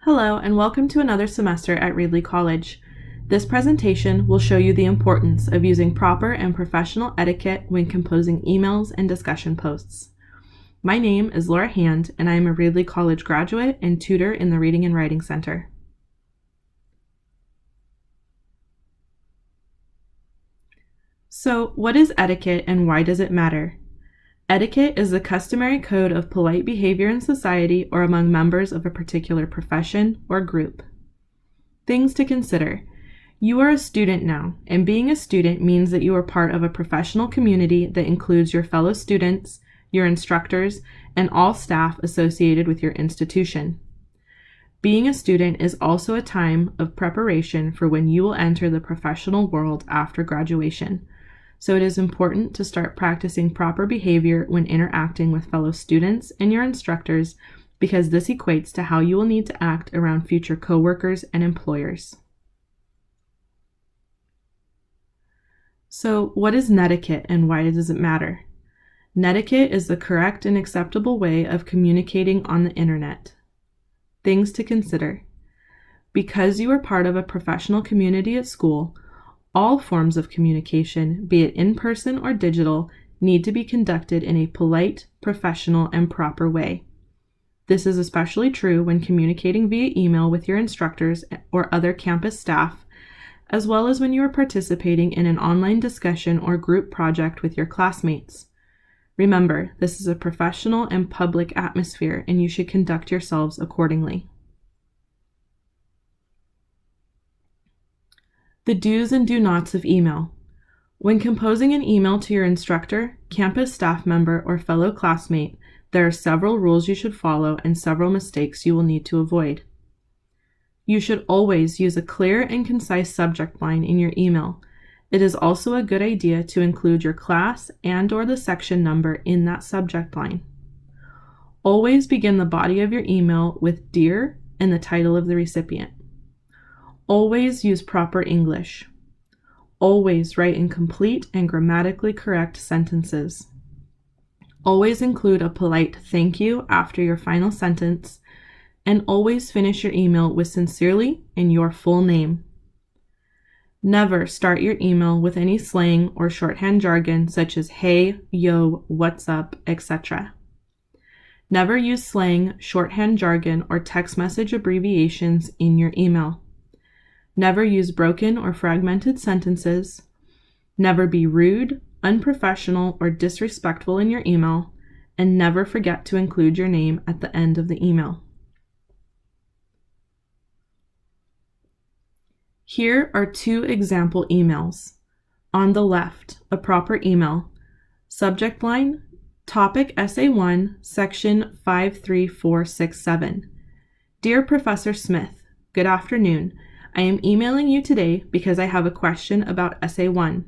Hello, and welcome to another semester at Reedley College. This presentation will show you the importance of using proper and professional etiquette when composing emails and discussion posts. My name is Laura Hand, and I am a Reedley College graduate and tutor in the Reading and Writing Center. So, what is etiquette and why does it matter? Etiquette is the customary code of polite behavior in society or among members of a particular profession or group. Things to consider. You are a student now, and being a student means that you are part of a professional community that includes your fellow students, your instructors, and all staff associated with your institution. Being a student is also a time of preparation for when you will enter the professional world after graduation. So it is important to start practicing proper behavior when interacting with fellow students and your instructors, because this equates to how you will need to act around future coworkers and employers. So what is netiquette and why does it matter? Netiquette is the correct and acceptable way of communicating on the internet. Things to consider. Because you are part of a professional community at school, all forms of communication, be it in person or digital, need to be conducted in a polite, professional, and proper way. This is especially true when communicating via email with your instructors or other campus staff, as well as when you are participating in an online discussion or group project with your classmates. Remember, this is a professional and public atmosphere, and you should conduct yourselves accordingly. The do's and do-nots of email. When composing an email to your instructor, campus staff member, or fellow classmate, there are several rules you should follow and several mistakes you will need to avoid. You should always use a clear and concise subject line in your email. It is also a good idea to include your class and/or the section number in that subject line. Always begin the body of your email with "Dear" and the title of the recipient. Always use proper English. Always write in complete and grammatically correct sentences. Always include a polite thank you after your final sentence, and always finish your email with "Sincerely" and your full name. Never start your email with any slang or shorthand jargon such as "hey," "yo," "what's up," etc. Never use slang, shorthand jargon, or text message abbreviations in your email. Never use broken or fragmented sentences. Never be rude, unprofessional, or disrespectful in your email, and never forget to include your name at the end of the email. Here are two example emails. On the left, a proper email. Subject line, Topic Essay 1, Section 53467. Dear Professor Smith, good afternoon. I am emailing you today because I have a question about Essay 1.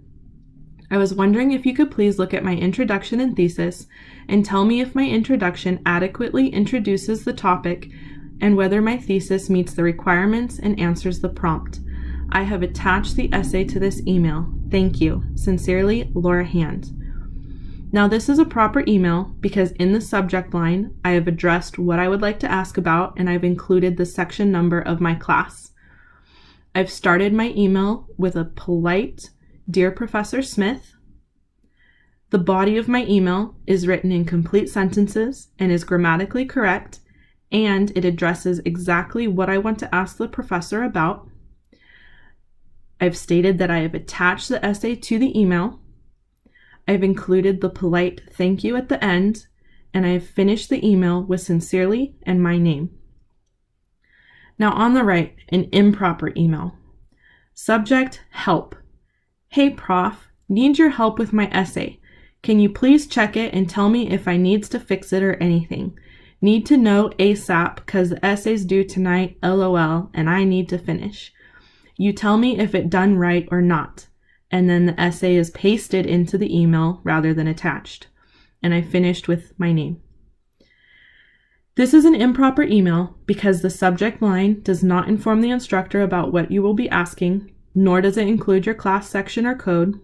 I was wondering if you could please look at my introduction and thesis and tell me if my introduction adequately introduces the topic and whether my thesis meets the requirements and answers the prompt. I have attached the essay to this email. Thank you. Sincerely, Laura Hand. Now this is a proper email because in the subject line, I have addressed what I would like to ask about and I've included the section number of my class. I've started my email with a polite, Dear Professor Smith. The body of my email is written in complete sentences and is grammatically correct, and it addresses exactly what I want to ask the professor about. I've stated that I have attached the essay to the email. I've included the polite thank you at the end, and I have finished the email with "Sincerely" and my name. Now on the right, an improper email. Subject, help. Hey prof, need your help with my essay. Can you please check it and tell me if I needs to fix it or anything? Need to know ASAP cause the essay's due tonight, LOL, and I need to finish. You tell me if it done right or not. And then the essay is pasted into the email rather than attached. And I finished with my name. This is an improper email because the subject line does not inform the instructor about what you will be asking, nor does it include your class section or code.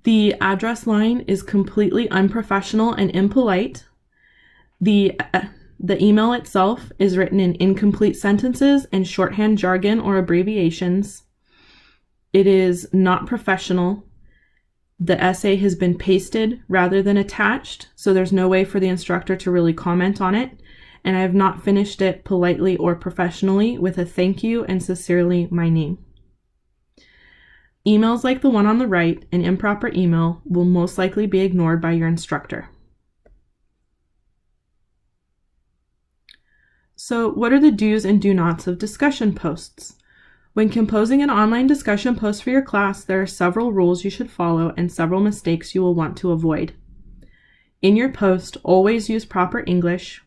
The address line is completely unprofessional and impolite. The The email itself is written in incomplete sentences and shorthand jargon or abbreviations. It is not professional. The essay has been pasted rather than attached, so there's no way for the instructor to really comment on it. And I have not finished it politely or professionally with a thank you and sincerely my name. Emails like the one on the right, an improper email, will most likely be ignored by your instructor. So, what are the do's and do nots of discussion posts? When composing an online discussion post for your class, there are several rules you should follow and several mistakes you will want to avoid. In your post, always use proper English.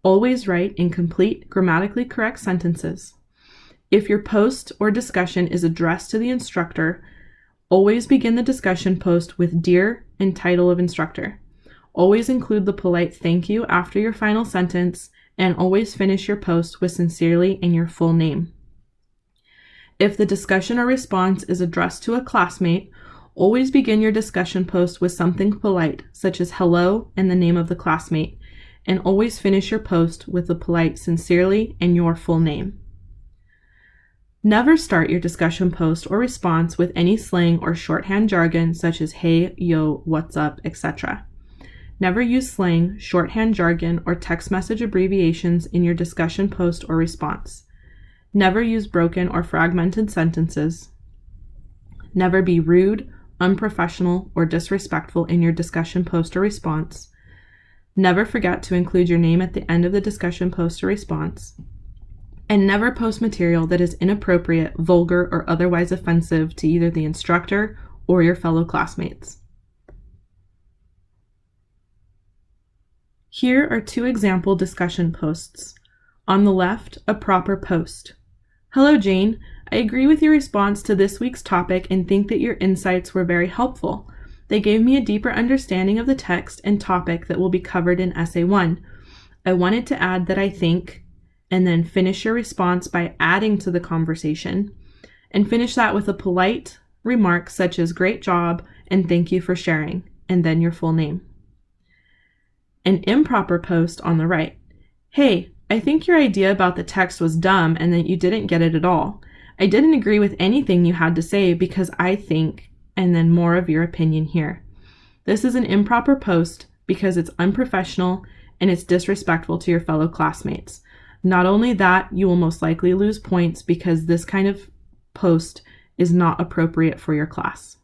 Always write in complete, grammatically correct sentences. If your post or discussion is addressed to the instructor, always begin the discussion post with "Dear" and title of instructor. Always include the polite thank you after your final sentence, and always finish your post with "Sincerely" and your full name. If the discussion or response is addressed to a classmate, always begin your discussion post with something polite, such as "Hello" and the name of the classmate, and always finish your post with the polite "Sincerely" and your full name. Never start your discussion post or response with any slang or shorthand jargon such as "Hey, yo, what's up," etc. Never use slang, shorthand jargon, or text message abbreviations in your discussion post or response. Never use broken or fragmented sentences. Never be rude, unprofessional, or disrespectful in your discussion post or response. Never forget to include your name at the end of the discussion post or response. And never post material that is inappropriate, vulgar, or otherwise offensive to either the instructor or your fellow classmates. Here are 2 example discussion posts. On the left, a proper post. Hello, Jane. I agree with your response to this week's topic and think that your insights were very helpful. They gave me a deeper understanding of the text and topic that will be covered in Essay 1. I wanted to add that I think, and then finish your response by adding to the conversation, and finish that with a polite remark such as "Great job" and "Thank you for sharing," and then your full name. An improper post on the right. Hey, I think your idea about the text was dumb and that you didn't get it at all. I didn't agree with anything you had to say because I think, and then more of your opinion here. This is an improper post because it's unprofessional and it's disrespectful to your fellow classmates. Not only that, you will most likely lose points because this kind of post is not appropriate for your class.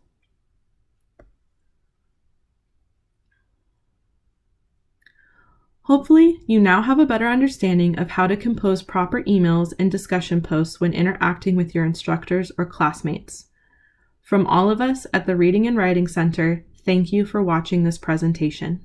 Hopefully, you now have a better understanding of how to compose proper emails and discussion posts when interacting with your instructors or classmates. From all of us at the Reading and Writing Center, thank you for watching this presentation.